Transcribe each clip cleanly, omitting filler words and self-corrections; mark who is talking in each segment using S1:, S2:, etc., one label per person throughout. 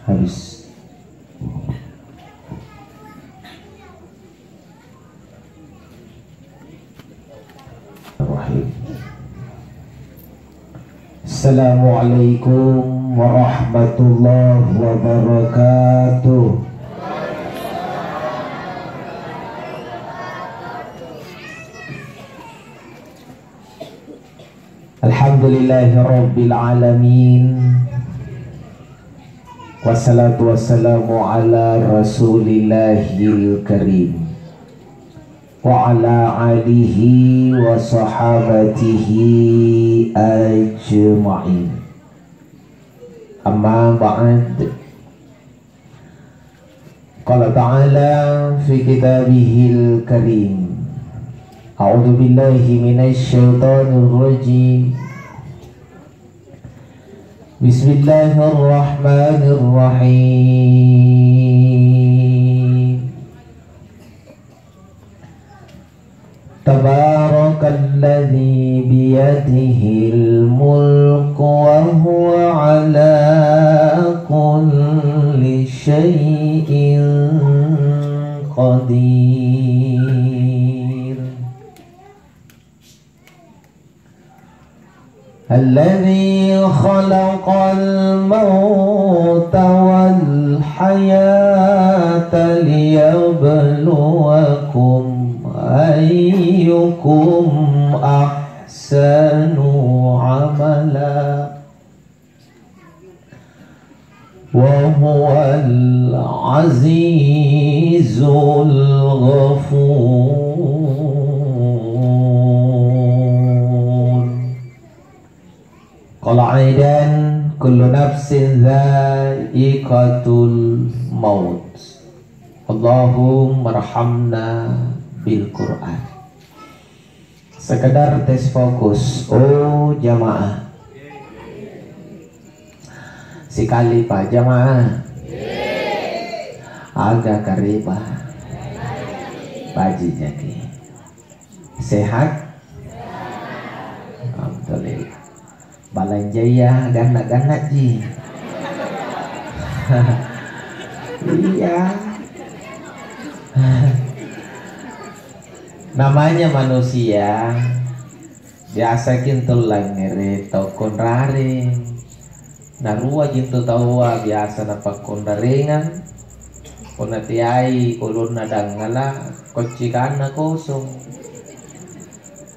S1: habis. Assalamualaikum warahmatullahi wabarakatuh. Alhamdulillahi rabbil alamin. Wassalatu wassalamu ala rasulillahil karim wa ala alihi wa sahabatihi ajma'in. Amma ba'd. Qala ta'ala fi kitabihil karim. A'udzu billahi minasy syaithanir rajim. Bismillahirrahmanirrahim. Tabarakalladzi biyadihil mulku wa huwa ala kulli syai'in qadir. Alladzi khalaqal mauta wal hayata liyabluwakum ayyukum ahsanu amala wa huwal azizul ghafur. Qala aidan kullu nafsin dha'iqatul maut. Allahumma arhamna bil Quran. Sekedar tes fokus. Oh jamaah, sekali pak jamaah agak karibah baji jadi sehat. Alhamdulillah. Balanjaya ganak-ganak ji. Iya. Namanya manusia biasa kintul langere tokon raring narua kintul tawa biasa napakon raringan ponatiai kulun nadangala kocikana kosong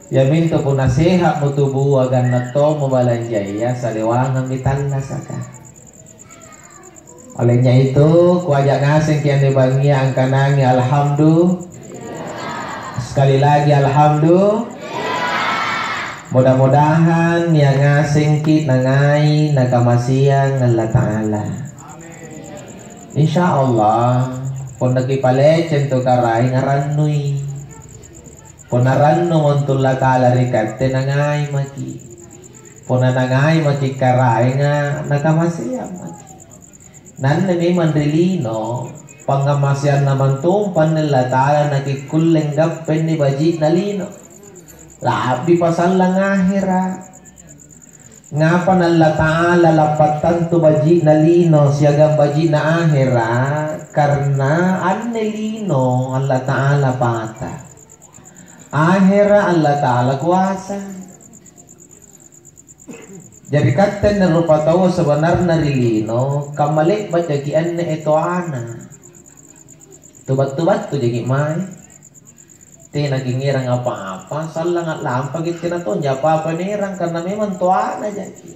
S1: ya minto puna sehat mutubu agan nato mabalanjaya salewangan mitalla saka. Olehnya itu kuajak ngaseng kian dibangi angkanangi alhamdulillah. Sekali lagi alhamdulillah. Mudah-mudahan yang ngaseng kit nangai nakamasiang Allah Ta'ala. Insya Allah pun nagi palecen to karai ngaranui pun naranno montulla Ta'ala rikate nangai maki pun nangai maki karai nga nakamasiang maki nan nami mandrilino pangamasian naman tumpan nila Ta'ala nakikuleng gapen ni baji nalino labi pasal lang ahira ngapa nala Ta'ala lapatan tu baji nalino siagang baji na ahira karena annelino Allah Ta'ala pata ahira Allah Ta'ala kuasa. Jadi kata na rupa tahu sebenarnya rilino kamalik ba jagian na ito ana tubat-tubat tu jagi mai ti nagingirang apa-apa salang at lampag it kinaton apa-apa nirang karena memang tuana jagi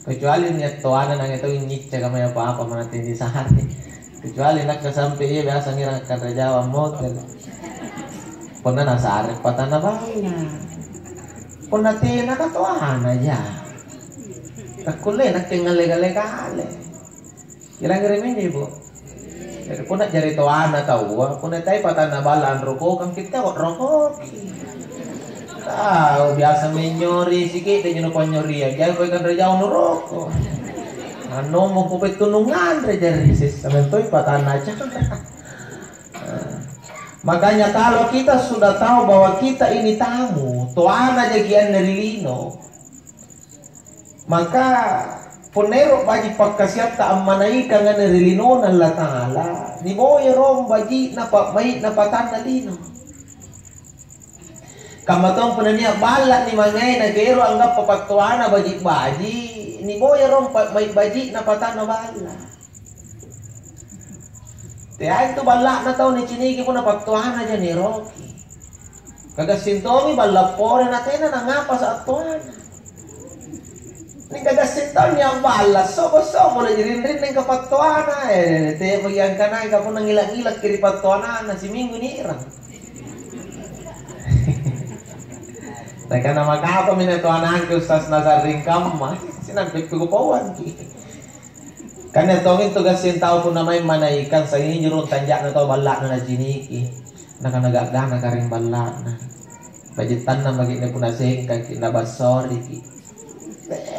S1: kecuali niat tuana nang ito inyik jaga may apa-apa manatin di sehari kecuali nagkasampi iya biasa ngirang karajawa mo puna nasa arip patana ba puna ti nakatuana ja kakule nagtingalega-legale ilang remin ibu jadi pun nak jari tuana tahu pun nak tahu patana balan rokok kan kita kok rokok tahu biasa menyori sikit dia jenuh nyori aja kau ikan rejau nuroko anu mau kupet tunungan rejari sis sampai tu patana aja. Makanya kalau kita sudah tahu bahwa kita ini tamu tuana jagian dari lino maka Ponero baji pagkasyat ta amanay ka nga nilinonan la ta'ala. Ni boy rom baji na mahit na patan na lino. Kamatong po na niya bala ni mangay na gero anggap papatuana baji-baji. Ni boy rom may baji na patan na bala. Kaya ito bala na tao ni Chiniki po na pagtuana dyan ni Rocky. Kagasintomi bala po rin natin na nangapa sa atuana. Ning kagasintaw niya ang bala, sobo-sobo na rin ng kapagtuana eh. Te magyan ka na, ikaw po nang ilang-ilang kiri pagtuana na si Mingo ni Irang. Teka na magkapa minatuanan ko sa nasaring kama, sinampit ko pawan ki. Kanya tongin to gasintaw po na may manaikan sa inyo ron tanja na to bala na na jiniki. Nakanagagana ka rin bala na. Bajitan na maging na po na singkag kinabasori ki.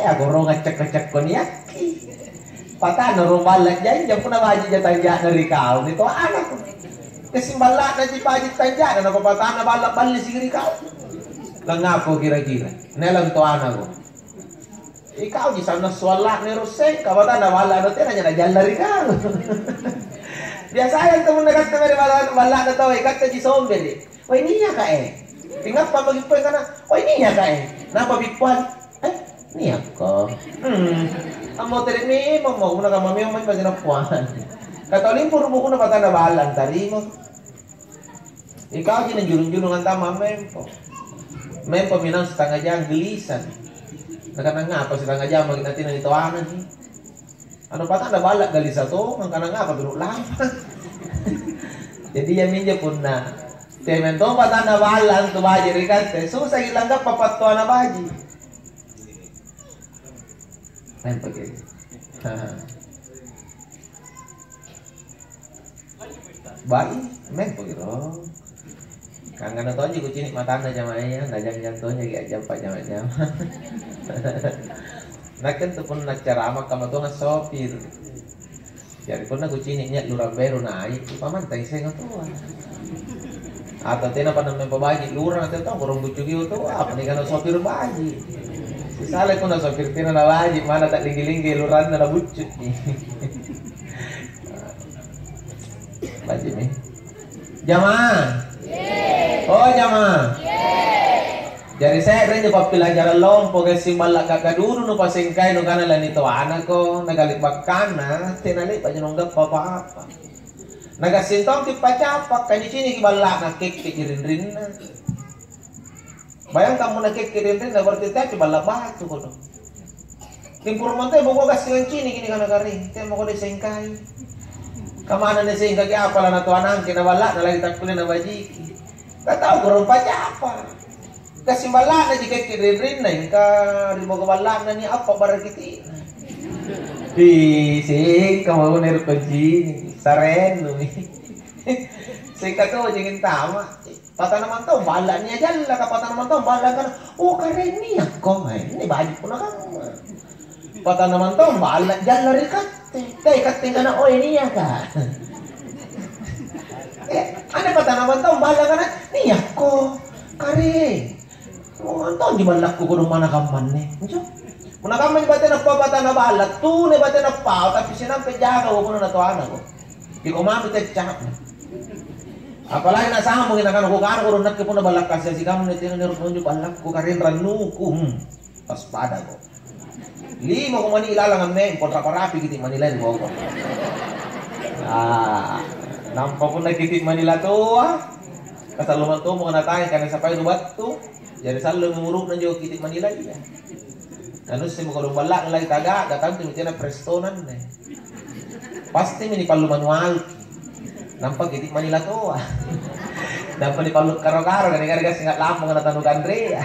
S1: Ako ro ngacak-ngacak ko niya. Patano ro balat dyan. Diyan po na majid na tanja na rikaw. Nito anak ko. Kasi balat na si pajit tanja na napapatan na balak-bali si rikaw. Lang nga po kira-kira. Nelang to anak ko. Ikaw di sana swala ni Roseng. Kabata na wala na tira niya na dyan na rikaw. Biasa yan ito mong nagkastamari balak na to. Ikat na di somber eh. Oy niya ka eh. Tingap pa magigpoy ka na. Oy niya ka eh. Napabigpuan. Niya ko. Amo tiri mi mo na ka mami mo pa ginapuan. Katoling puro mo ko na pata na balang tari mo. Ikaw din ang julong-julong ang tama mempo. Mempo minang sa tanga dyan gilisan. Nagkana nga pa sa tanga dyan maging natin ang ituanan. Ano pata na balak galisa to? Ang kanang nga pa binulaman. Jadi yan minja pun na. Temento pata na balang tubaji rikante. So sa ilang ka papatuan na baji. Ayan pag-i. Bayi, men pag-iro. Kang ano to, hindi ko chinik mata na jama yan. Najang-jang to, hindi ajam pa jama-jam. Nakan to pun nagcaramak kama to nga sopir. Jadi pun na ko chinik niya, lurambero na ay. Ipamantay siya nga to. Ato tina pa naman pabaji, lurang natin to, kurang butsugi to. Apa ni ka na sopir baji. Salay ko na sa Pilipino na wajib, mana tak linggi-linggi, luran na nabutsyot ni. Wajib ni. Jamaah? Oh jamaah? Jadi saya rin yung papilajaran lompo kasi malak kakaduro no pasingkay no kanala nito anak ko, nagalipag na, tinali pa dyan nung apa-apa. Nagasintong kipacapak, kanyo sini kibalak na kikirin-rin na. Bayang kamu nak kirim rin na berarti tayo bala batu ko no. Impurman tayo buko gas ng chini kini kana kari. Tayo mo ko di singkay. Kamana na singkay apa la na tuanang kinawala na lagi takulin na bajiki. Kataw ko ron pa apa. Kasi bala na di kay kirim rin na ka di mo ko bala na ni apa barakiti. Sing kamu ko nero ko jini. Saren no. Singkat ko jingin tama. Pata naman to, bala niya dyan. Pata naman to, bala ka na. Oh, karen niya ko. Ini balik ko na ka. Pata naman to, bala dyan. Lari kate. Kaya kate ka na, oh, niya ka. Ano pata naman to, bala ka na. Niya ko. Karen. Oh, to, di balak ko kung manakaman ni. Manakaman ba tayo nagpapata na bala? Tunay ba tayo nagpao? Tapi sinampay jaga ko na natuana ko. Di ko mamit at tsak na. Apalagi nasama mo ginakan ko karo ron nagke na balak kasi si kamu nito na ron yung balak ko karin ranu ko paspada ko. Limo ko man ilalang amme kontra parapi kiti Manila mo ko. Nampa po nagkiti Manila to Kasaluman to mo na tayo kana sa payo batu. Jadi salo nguruk na jo kiti Manila dia. Ano si mo ko balak lagi taga datang ti na prestonan na. Pasti mini palu manual. Nampak gitik Manila to Nampak di Palut karo-karo gara-gara singkat lampung na tanong Andre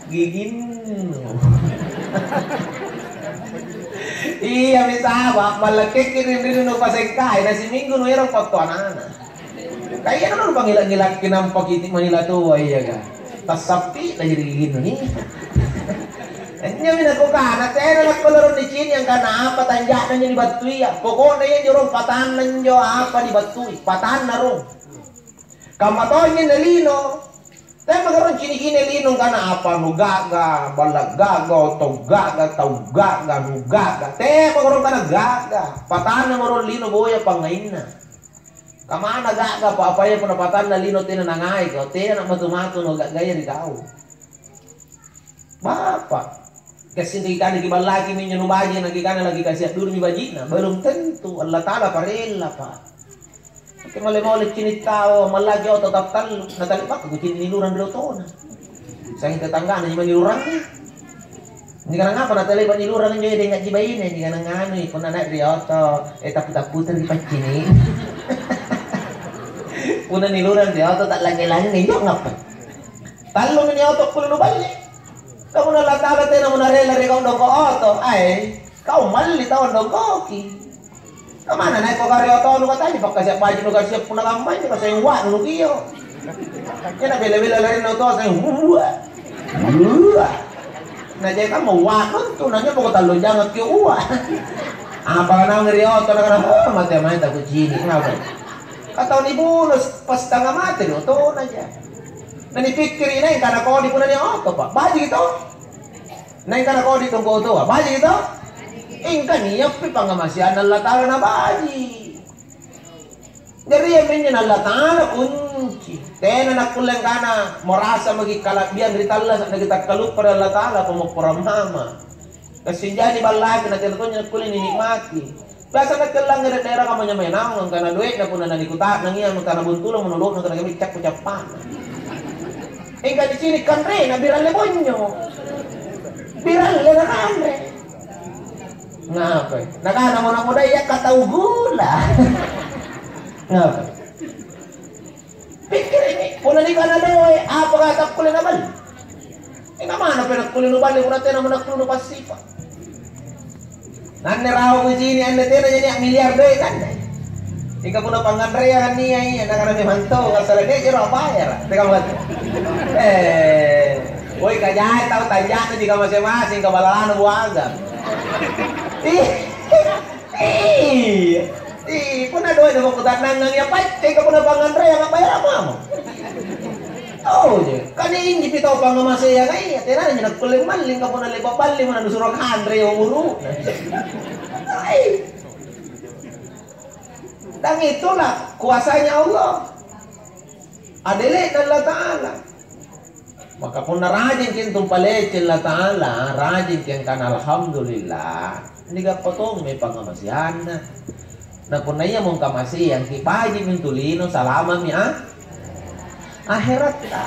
S1: gigin iya misaba malakik kirim no pasengkay na si Minggo no irang pagtuanana kaya naman pangilang-ilang kinampak gitik Manila to iya ga tas sapi na gigin no ni Nya minagkukana, kaya na nagkalaro ni Chin yang kana apa tanja na niya ni Batuy. Koko na yan yung patan na niyo apa ni Batuy. Patan na ron. Kamatoy niya nalino. Tapi magaron kini-kini linong kana apa nu gaga, balag gaga, tau gaga, nu gaga. Te magaron kana gaga. Patan na maron lino boya pangain na. Kamana gaga pa apa ya penapatan na lino tina nangai ko. Te na matu-matu no gagaya di kau. Bapak. Kasi hindi ka nagibalaki minyo no baji nagikana lagi kasi dulu mi baji na. Belum tentu Allah Taala parela pa. Kaya mali-mali kinitao, malagi ako tataptal, natalipak, ako kininiluran bilo to na. Sa aking tatangga, hindi man niluran niya. Hindi ka na nga pa, natalipak niluran niyo, hindi nga jibayin, hindi ka na nga ano, kung na rioto, tapu-taputan di pagkinin. Una niluran rioto, tak lagi-lagi, hindi nga pa. Talong ni oto, kulo balik. Kamu na latala tayo na muna relari kong dong ko oto, ay, kau mali taon dong koki. Kamana na ko karyoto no katanya baka siya pa no siya puna kamay kasi yung wa no kiyo. Kaya bela-bela rin no to sa huwa. Na jay ka mo wa no to na niya pag talo jangat ki uwa. Apa na ngriyoto na kana mate ta ko chini na ba. Kataw ni bonus pas tanga mate no to na ja. Nanipikir ina kana ko di puna ni auto pa. Baji ito. Nai kana ko di tong ko to. Baji ito. Ingka niya pangamasyan Allah Ta'ala na baji. Dari yang minyan Allah Ta'ala kunci. Tena nakulang kana merasa magikalabian dari Allah sa kita kalupa Allah Ta'ala pamukpuramama. Kasi jadi balaki na tinutunya nakulang ninikmati. Biasa nagkalang nga daerah ka manya mayanang ang kana duit na puna nanikuta nang iya magkana buntulong manulog ng kanagami cak-capan. Ingka di sini kanre na biral le bonyo. Biral le na kanre. Ngapa? Nakana mo na mo daya kataw gula. Ngapa? Pikir ini, puna ni kana daw ay apa katak kulin na bal. Ika mana pinagkulin no bali ko natin naman nagkulin pasipa. Nanne raw ko sini ande tena jadi miliar doy kan. Ika puna pangandrea kan niya iya nakarami manto kasala de jero bayar. Teka mo. Woi kajay tahu tanya di ka masing-masing kabalaan buaga. Puna doy na mo kutanang nang yapay, ka puna pangandrea nga bayar mo. Oh, je. Kani inji pitaw pangamasaya kay, tena niya nagkuling maling ka puna libabali mo na nusurog handre yung uru. Ay. Dan itulah kuasanya Allah. Adele Allah Ta'ala. Maka pun rajin kin tumpalecin Allah Ta'ala, rajin kin kan alhamdulillah. Hindi ka potong may pangamasihan na. Na pun naiya mong kamasihan, kipaji mintulino salama mi akhirat ka.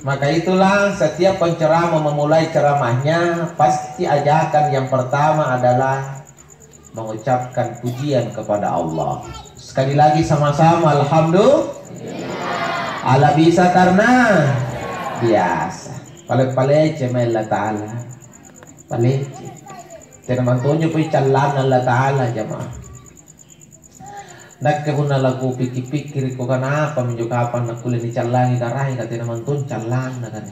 S1: Maka itulah setiap penceramah memulai ceramahnya pasti ajakan yang pertama adalah mengucapkan pujian kepada Allah. Sekali lagi sama-sama alhamdulillah. Allah bisa karena biasa. Paling-palece may Allah Ta'ala. Palece. Tinamantunyo po icalan Allah Ta'ala jamaah. Nagkahuna lagu pikir-pikir ko kenapa menjukapan nakulin icalangi karay ka tinamantun calan na kan.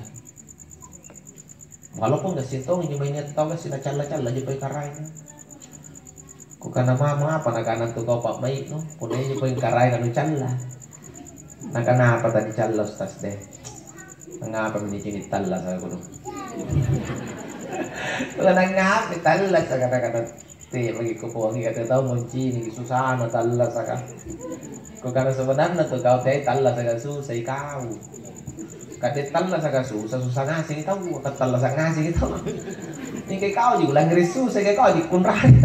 S1: Walaupun gak sintong ini mainnya tahu gak sih cala-cala aja pa karay na. Kung ka naman mga panaganan to ka pa may no, punay niyo po yung karay na cala. Nakanapa tadi cala ustas de. Nangapa minikinit tala sa kuno. Wala nangapa tala sa kata-kata. Ti magikupo ang ikataw mo chini susana tala sa ka. Kung kana sebenarnya to kau tay tala sa kasu sa ikaw. Kadit tala sa kasu sa susana sing itaw, kat tala sa ngasi itaw. Ni kay kau di ulang risu sa kay kau di kunran.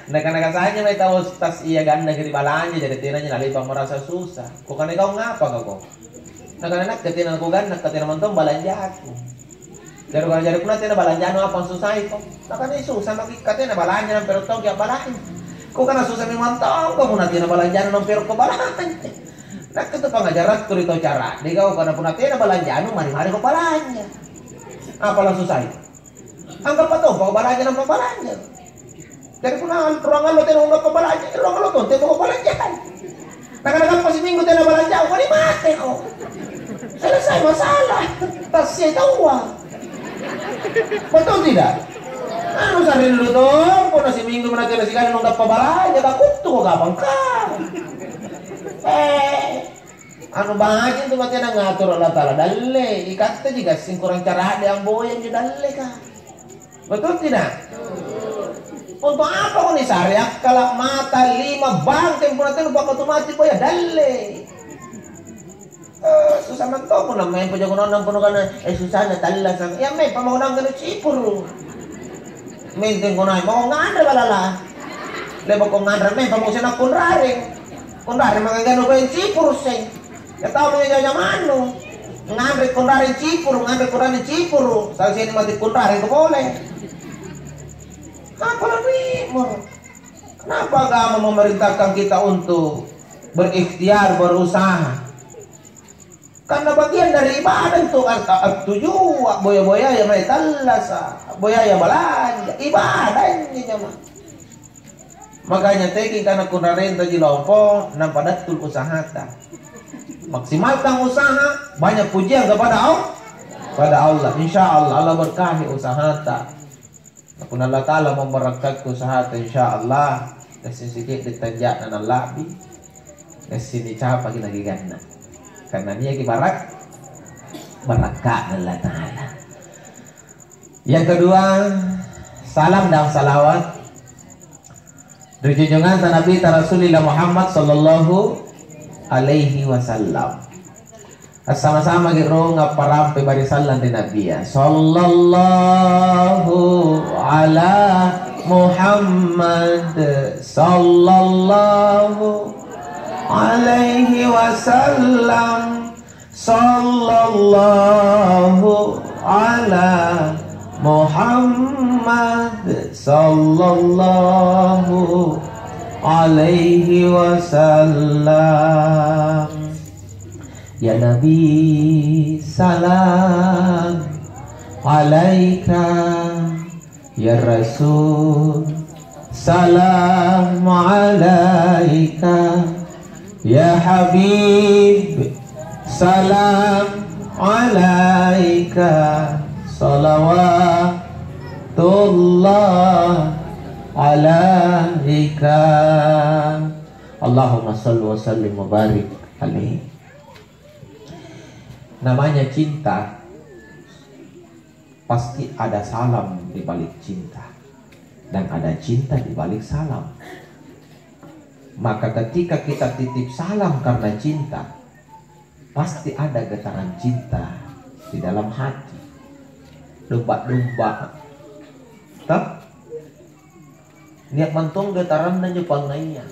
S1: Nakanakasanya may tahu tas iya ganda kiri balanya jadi tiranya nalipang merasa susah. Kok kan kau ngapa kau? Nakanak ketina ko ganda ketina montong balanja aku. Dari kalau jadi pun tina balanja no apa susah itu. Nakani susah maki ketina balanja nang pero tong kya balanja. Kok kana susah mi montong kau mun tina balanja nang pero ko balanja. Nak itu pengajaran ko rito cara. Di kau kana pun tina balanja no mari-mari ko balanja. Apa lang susah itu? Anggap pa to kau balanja nang balanja. Dari punan ruangan lo teno nggak pembalanja, ruangan lo tuh teno pembalanja kan. Kadang-kadang pas minggu teno belanja, kok ini mati kok. Selesai masalah, tasnya tahu uang. Betul tidak? Anu sari dulu tuh, pun nasi minggu mana teno sekali nggak pembalanja, takut tuh kok gampang kan. anu bahagia itu mati ngatur Allah Ta'ala dalle ikatnya juga sing kurang cara ada yang boyang di dalle kah betul tidak? Untuk apa kau nih syariat kalau mata 5 bangkai pun nanti lupa kau mati boya dalle susah nantau pun namanya penjagaan orang pun kan susahnya talas ya me pembangunan kena cipur mending kau naik mau ngandar balala lebih kau ngandar me pembangunan aku raring mengagano kau yang cipur seng ya tahu punya jauh manu ngandar kundarin cipur saat sini mati kundarin kau boleh apa lagi kenapa agama memerintahkan kita untuk berikhtiar berusaha karena bagian dari ibadah itu tujuh boya ya mereka talas boya ya belanja ibadahnya mah makanya teki karena kundarin tadi lompo nampak tul usaha maksimalkan usaha banyak pujian kepada Allah insya Allah berkahi usaha pun Allah Ta'ala memberkati usaha insya Allah kasih sedikit ditanjak dan Allah kasih dicapa lagi gana karena dia ibarat berkat Allah Ta'ala. Yang kedua, salam dan salawat dari junjungan Nabi Rasulullah Muhammad sallallahu alaihi wasallam. Sama-sama gitu ngaparampe bari salam di Nabi ya. Sallallahu ala Muhammad sallallahu alaihi wasallam sallallahu ala Muhammad sallallahu alaihi wasallam. Ya Nabi salam alaika ya Rasul salam alaika ya Habib salam alaika salawatullah alaika Allahumma salli wa sallim wa barik alaihi. Namanya cinta pasti ada salam di balik cinta dan ada cinta di balik salam. Maka ketika kita titip salam karena cinta, pasti ada getaran cinta di dalam hati. Domba-domba tak niat mantung getaran dan jepang nanya.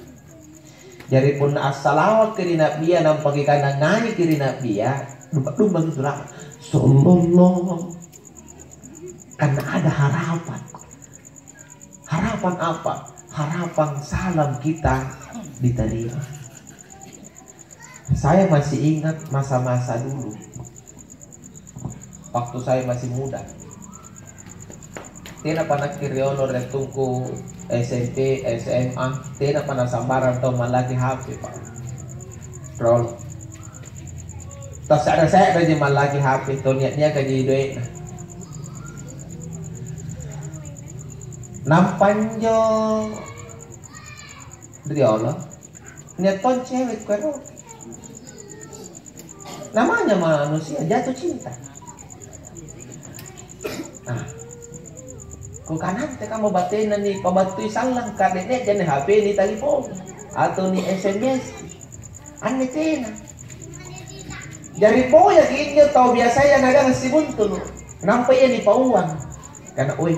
S1: Jadi pun as-salawat kiri nabiya nampak ikan ngai kiri nabiya domba-domba gitu lah. Sallallahu karena ada harapan. Harapan apa? Harapan salam kita diterima. Saya masih ingat masa-masa dulu waktu saya masih muda. Tidak pernah kiriono dan tungku SMP, SMA, tidak pernah sambaran atau malaki HP Pak. Roll. Tas ada saya dari malaki HP, to niatnya kaji duit. Nampanjo dari Allah niat ton cewek karo namanya manusia jatuh cinta. Nah, kung kanan teh kamu batin ni pabatui salang kadene jane HP ni telepon atau ni SMS ane tena jari po ya kinyo tau biasa ya nagang si buntul nampai ya ni pauan karena oi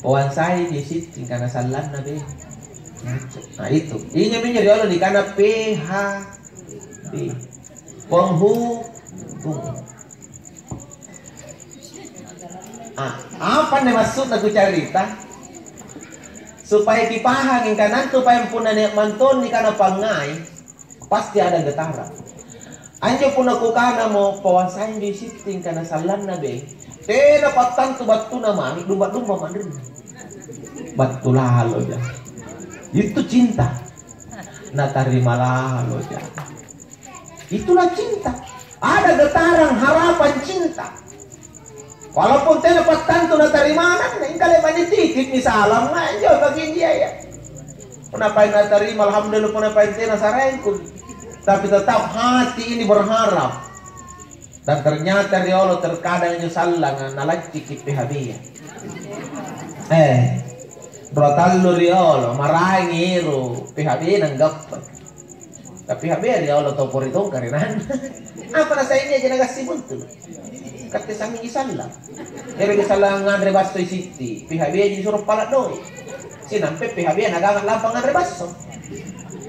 S1: pauan saya di situ karena salan na be. Nah itu inya minyo di Allah di kana PHB penghubung. Apa nih maksud aku cerita supaya dipaham yang kanan tuh supaya pun niat mantun ni kana pangai pasti ada getaran. Anjo pun aku kana mau pawasain di siting kana salan na be. Tena patan tu batu nama dumba-dumba mandiri. Batu lahalo ya. Itu cinta. Na tarimalah lo ya. Itulah cinta. Ada getaran harapan cinta. Walaupun saya dapat tantu na tarimanan, kalau banyak titip ni salam aja bagi dia ya. Punapain na tarima, alhamdulillah punapain tena sarengku. tapi tetap hati ini berharap. Dan ternyata riolo terkadang nyusallang nalacci PHB ya. Rotallo riolo marai ngiru PHB nanggap. Tapi PHB riolo to poritong karinan. Apa na sa inyo ginagasi buntul. Kati sa amin gisallang. Pero gisallang ngandre basto city. PHB disuruh pala doy. Sinampe PHB nagangan lapang ngandre basto.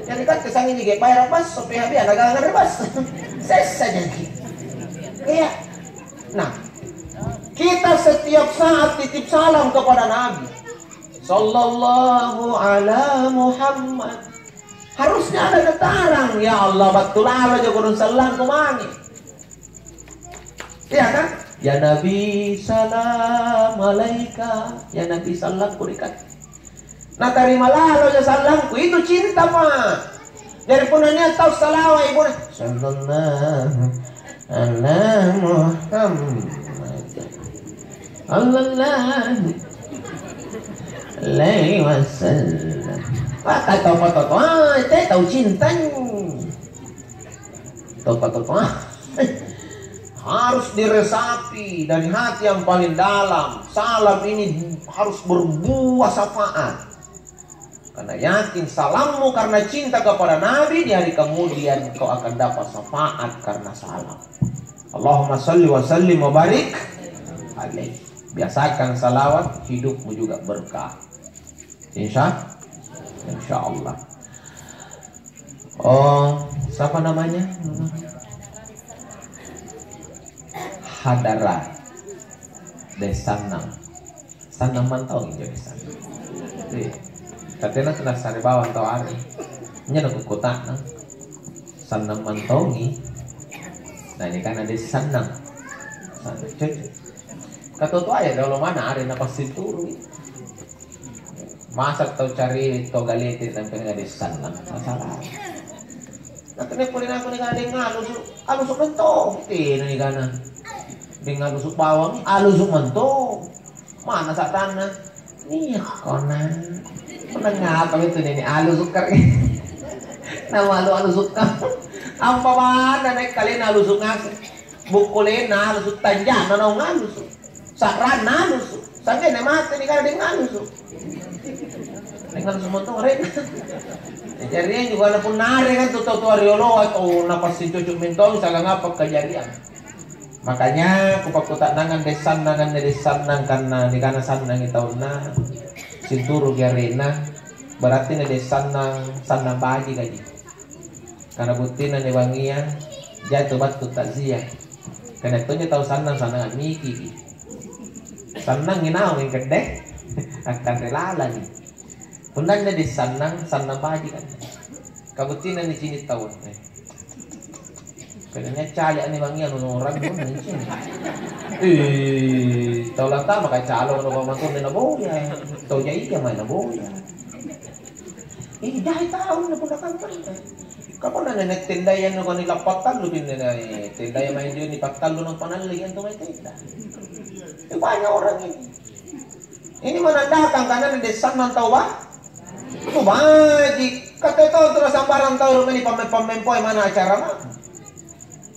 S1: Yan kati sa amin gigay bayar basto PHB nagangan ngandre basto. Sesa jadi. Iya. Nah, kita setiap saat titip salam kepada Nabi Sallallahu ala Muhammad. Harusnya ada getarang. Ya Allah, betul Allah jauh salam kemana? Iya kan? Ya Nabi salam alaika. Ya Nabi salam kurikat. Nah, terimalah lo salamku itu cinta Pak. Dari punanya tahu salawat ibu. Sallallahu ala Muhammad sallallahu alaihi wasallam. Saya tahu cintanya. Harus diresapi dari hati yang paling dalam. Salam ini harus berbuah syafaat. Karena yakin salammu karena cinta kepada Nabi, di hari kemudian kau akan dapat syafaat karena salam. Allahumma salli wa sallim wa barik alaih. Biasakan salawat, hidupmu juga berkah. Insya Allah. Oh, siapa namanya? Hadara Desanang. Sanang mantau ini Desanang. Katanya kena sari bawang tau ari. Nya nak kota nang. Sanang mantongi. Nah ini kan ada sanang. Sanang cek. Kata tu ayah kalau mana ari nak pasti turu. Masak tau cari to galete sampai ada sanang. Masalah. Katanya pulin aku ni kada ngalus mentong. Tino ni kana. Dengan lusuk bawang, alusuk mentong. Mana sak tanah? Nih konan. Ngapa itu nih alu sukar nama alu sukar apa mana naik kalian alu sukar bukulin alu suk tanjang nana ngalus sakran nalus sampai nih mati nih karena dia ngalus dengan semua tuh ren kejadian juga ada pun nari kan tuh riolo atau napas si cucuk mentong salah ngapa kejadian. Makanya kupak tak nangan desan karena di kana sanang itau na sinturu garena berarti na sanang bagi gaji karena bukti na wangian jatuh batu takziah karena itu tahu sanang miki sanang ginau yang gede akan rela lagi pundan na sanang bagi kan kabuti na ni sini tahun kayaknya cali ani wangian orang pun ni sini tahu lang tama kay calo no pamangkon na boya tahu nya iya may na boya dahil tahu na pun kan kapan na nagtindayan no kanila patalo din na tindayan may yun ni patalo ng panalian to may tinda banyak orang ini menandakan karena di desak man tahu ba itu baik kata itu terus sambaran tahu rumah ni pamempoy mana acara mah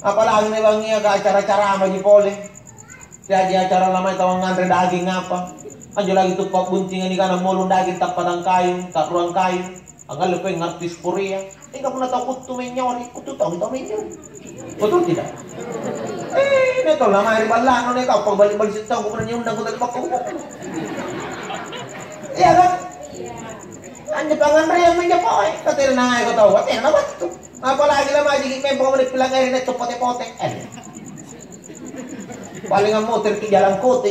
S1: apalagi nih wangi ke acara-acara sama di pole jadi acara lama tawang ngantri daging apa anjo lagi tuh pak buntingan di kanan molun daging tak padang kayu tak ruang kayu anggal lepe ngartis puria enggak pernah tahu kutu menyori kutu tahu menyori betul tidak ini tuh lama hari balano nih kau balik-balik situ aku pernah nyundang ku tadi pak iya kan anjo pangan ria menjapoy katir naik kau tahu katir apa tuh apalagi lama jadi memang mau dipelanggarin itu pote-pote paling motor ke jalan kota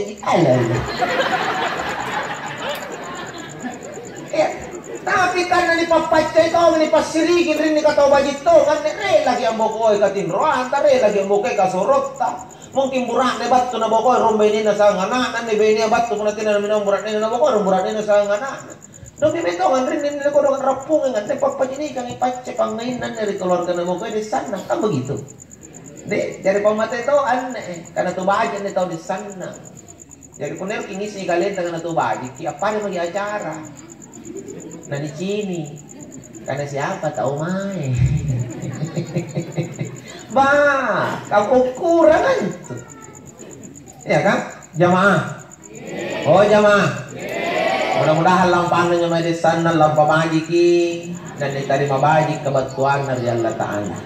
S1: tapi karena ni papacay kau ni pasirikin rin ni kataw bajito kan re lagi ang bokoy katinroan tare lagi ang bokoy kasurot ta mungkin burak ne batto na bokoy rombay ni na sa ngananan ni beni batto kuna tinan minong burak ni na bokoy burak ni na sa ngananan dong dibetongan rin nila ko dengan rapung nga pagpagini kang ipatse pangainan dari keluarga na mo di sana kan begitu dari pamatay to karena to bahagia ni tao di sana dari kuner kini si kalian dengan to bahagia ki apa ni magi acara na di sini karena siapa tahu mai Bah, kau kurang kan? Ya kan? Jamaah. Oh jamaah. Mudah-mudahan lampangnya di sana lampa baji ki dan diterima baji kebetulan dari Allah Ta'ala.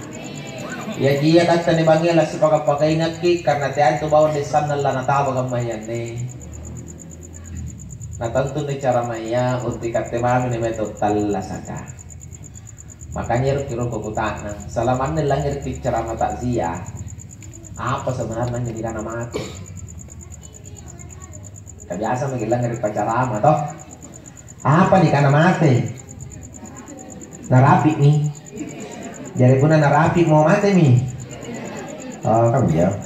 S1: Ya jia kata ni bangila si pakai ingat ki karena tiada tu bawa di sana lah natawa kamayan ni. Nah tentu ni cara maya untuk kata mami ni metode talla saka. Makanya kira kekutaan. Salaman ni langir ki cara mata zia. Apa sebenarnya jadi kana mati? Kebiasa mengilang dari pacarama toh. Apa nih kana mati? Narapi nih. Jadi guna narapi mau mati nih. Oh kamu jawab.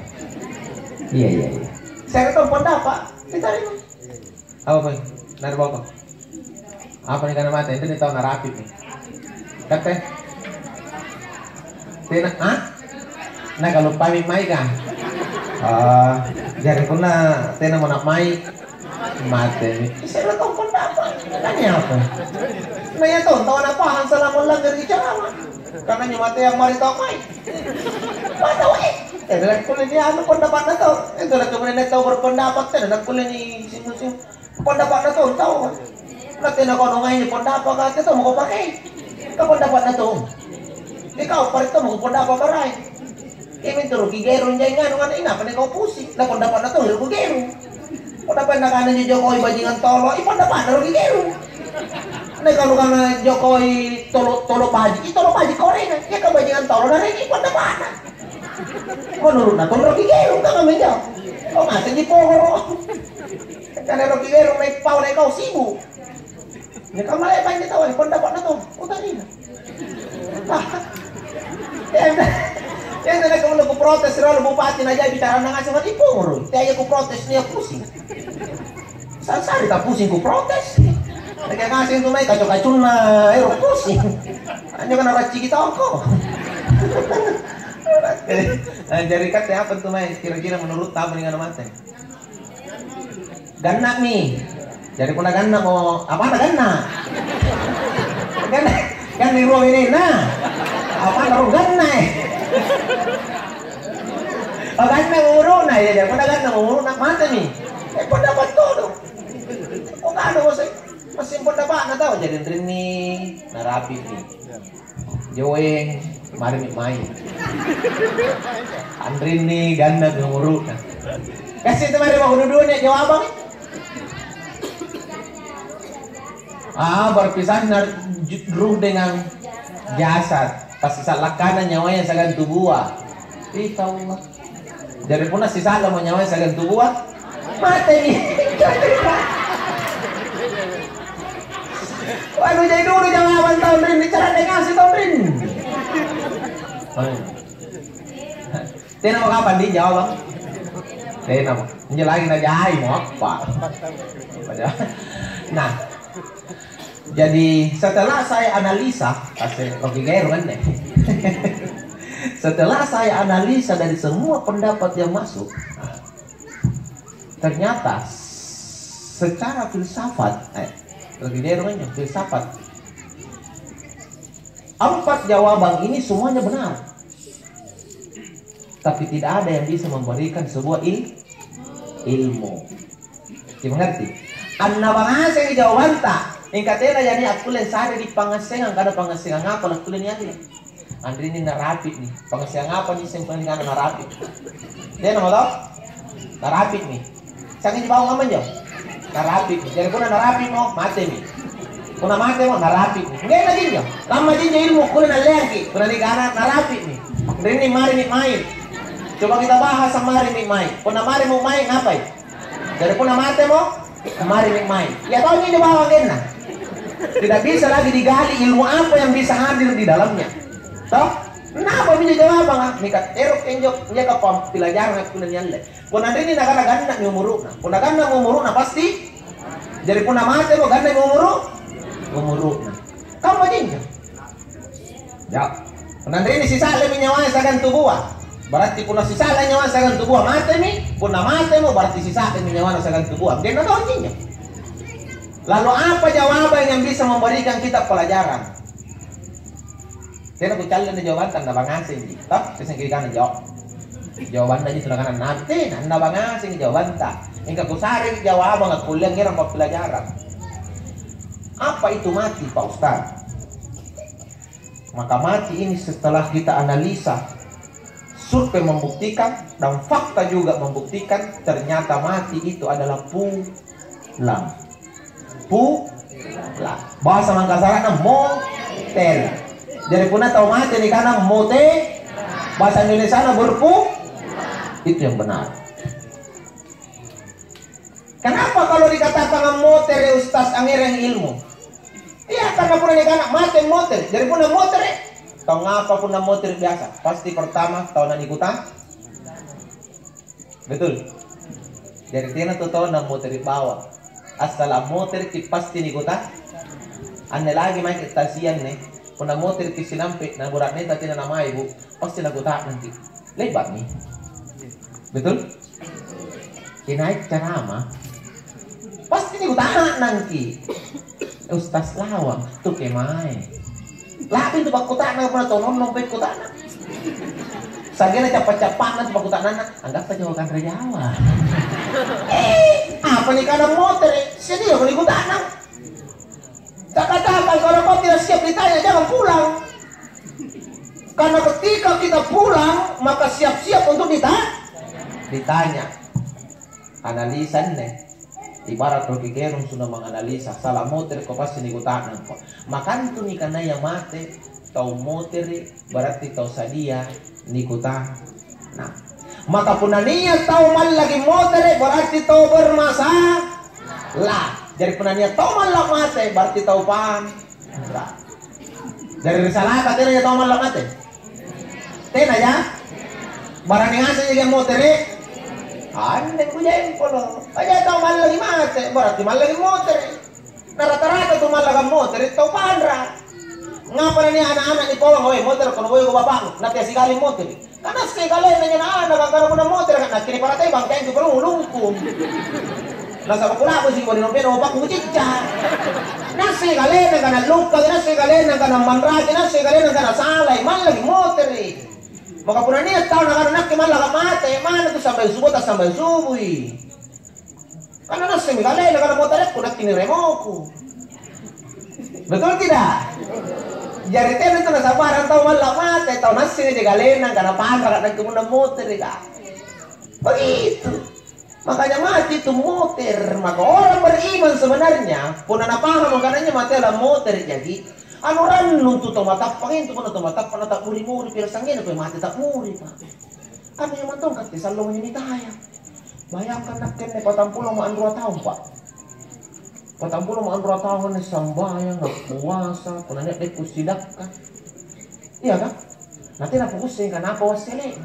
S1: Iya. Saya tahu pendapat. Kita ini. Apa pun? Narboko. Apa nih kana mati? Itu tahu narapi nih. Kata. Tina, nah kalau pamit mai kan? Jadi guna tina mau nak mai. Mati. Saya tahu pendapat. Tanya apa? Nanya tahu apa? Hansalamun lang dari ceramah. Karena nyamate yang mari tahu mai. Mana weh? Dalam kuliah ni ano pendapat na tahu. Dalam kemudian tahu berpendapat. Dalam kuliah ni sim pendapat na tahu. Nanti nak kau nongai ni pendapat kita mau kau pakai. Kau pendapat na tahu. Ikaw parito mo pendapat baray. Kami turun gigero jangan ngan ina pa kau pusing. Na pendapat na tahu hirup gigero. Pendapat na kanan ni Jokowi bajingan tolo, pendapat na rugi gero. Nek kalau kana Jokowi tolo baji koreng, ya ka bajingan tolo na rin pendapat na. Menurut na tolo rugi gero ka kami jauh. Oh masih di pohon. Karena rugi gero may pau na ikaw sibu. Nek ka malay pa hindi tahu pendapat na to. Utari na. Yang nak kamu nak protes lalu bupati aja bicara dengan sangat ipung, saya aku protes dia pusing. Saya tak pusing ku protes. Lagi kasih tu mai kacau-kacau na, pusing. Hanya kena raci kita kok. Jadi kata apa tu mai kira-kira menurut tamu dengan mata. Ganak nih. Jadi kuna ganak mau apa nak ganak? Kan di ruang ini nah. Apa naruh ganak? Ganna nguruna ya, pada ganna nguruna mata nih. Pendapat todo. Oh ada masih pendapat na tahu jadi trini narapi nih. Joeng mari main. Andrin nih ganna nguruna. Kasih temari mau duduknya jawaban. Berpisah ruh dengan jasad. Pasti salah kanan nyawanya sagan tubuh. Tahu lah. Jadi pun si salah mau nyawanya sagan tubuh. Mati nih. Waduh jadi dulu jawaban tahun Rin. Bicara dengan si tahun Rin. Tena mau kapan di jawab? Tena mau. Ini lagi najai mau apa? Nah. Jadi setelah saya analisa, setelah saya analisa dari semua pendapat yang masuk, ternyata secara filsafat, filsafat, 4 jawaban ini semuanya benar, tapi tidak ada yang bisa memberikan sebuah ilmu. Mengerti? Anna bahasa yang jawaban tak. Ingkatela yani aku len sare di pangasengan kada pangasengan apa nak kulen yani. Andri ini narapit nih. Pangasengan apa nih sempurna dengan narapit. Dia nama tau? Narapit nih. Sakit di bawah ngamen jo. Narapit. Jadi kuna narapit mo mate nih. Kuna mate mo narapit nih. Nggak lagi jo. Lama jinja ilmu kulen alergi. Kuna di kana narapit nih. Andri ini mari nih main. Coba kita bahas sama mari nih main. Kuna mari mau main ngapain? Jadi kuna mate mo mari nih main. Ya tahu ini di bawah genna. Tidak bisa lagi digali ilmu apa yang bisa hadir di dalamnya. Toh? Kenapa bisa jawab bang? Nikat erok enjok dia ke pelajaran aku dan nyalle. Puna ini negara ganda ngumuruna. Puna ganda ngumuruna pasti. Jadi puna mate mo ganda ngumuruna. Kamu jinja. Ya. Puna ini sisa le minyawa sagan tubuh. Berarti puna sisa le nyawa sagan tubuh mate nih. Puna mate mo berarti sisa le minyawa sagan tubuh. Dia tahu jinja. Lalu apa jawaban yang bisa memberikan kita pelajaran? Tena ku calon na jawaban na bangasin di. Tap, kasi kiri kanan jawab. Jawaban na dito na kanan natin, na bangasin jawaban ta. Ingka ku sari jawaban at kulang ngira pelajaran. Apa itu mati, Pak Ustaz? Maka mati ini setelah kita analisa, survei membuktikan dan fakta juga membuktikan ternyata mati itu adalah pulang. Pulang. Bahasa Mangkasaran motel. Jadi punah tahu mati di kanan mote. Bahasa Indonesia itu yang benar. Kenapa kalau dikatakan moter ya Ustaz angin yang ilmu? Iya karena punah di kanan mati moter. Jadi punah moter tahu ngapa punah moter biasa? Pasti pertama tahu nani ikutan. Betul. Jadi tina tuh tahu nang moter di bawah. Asal moter pasti ikutan. Ane lagi main stasiun nih. Punah motor kisinampi na burak neta tina nama ibu pasti lagu tak nanti lebat nih. Betul? Kinaik carama pasti nih utana nanti. Ustaz lawang tuh kemai. Lapin tuh baku tanah pernah tonon nombet kutana. Sagena cepat-cepat nanti baku tanah anggap penjawakan Jawa. Apa nih kadang motor? Sedih aku nih kutana. Katakan kalau kau tidak siap ditanya jangan pulang. Karena ketika kita pulang maka siap-siap untuk ditanya. Analisan nih. Ibarat Rocky Gerung sudah menganalisa salah motor kau pasti nikutanan kok. Makan tuh nih karena yang mati tahu motor berarti tahu sadia nikutan. Nah, maka punaniya tahu mal lagi motor berarti tahu bermasalah. Jadi punaniya tahu mal mati berarti tahu pan. Dari risalah katanya tahu mal mati. Tena ya. Barang yang asal jadi motor Ande kujain polo. Aja tahu mal lagi mati, berarti mal lagi motor. Nah rata-rata tuh mal lagi motor itu pandra. Ngapa nih anak-anak di pawang, oi motor kono boy ko bapak, nanti sekali motor. Karena sekali nanya anak kalau punya motor kan kini para teh bangkain itu perlu lungkum. Nah sama pula aku sih mau dinompin opak ngucicca. Nah sekali karena luka, nah sekali karena mandrake, nah sekali karena salah, mal lagi motor nih. Maka puna niat tahu nak malah mati mana tuh sampai subuh tak sampai subuh. Karena nasi mikale karena motor aku nak kini remoku. Betul tidak? Jadi tena itu nasa barang tahu malah mati tahu nasi ni galena karena pandra nak kemuna motor ika. Begitu. Makanya mati itu motor. Maka orang beriman sebenarnya puna napaham makanya mati adalah motor jadi. Anuran nuntu tomatap pangin tu pun tomatap pana tak muri pirasangin apa mati tak muri pak. Kami yang matong kat salong ini mitaya. Bayangkan nak kene 40 mau 2 tahun pak. 40 mau 2 tahun ni sambayang nak puasa punanya dek usidakkan. Iya kan? Nanti nak pusing kan apa wasile.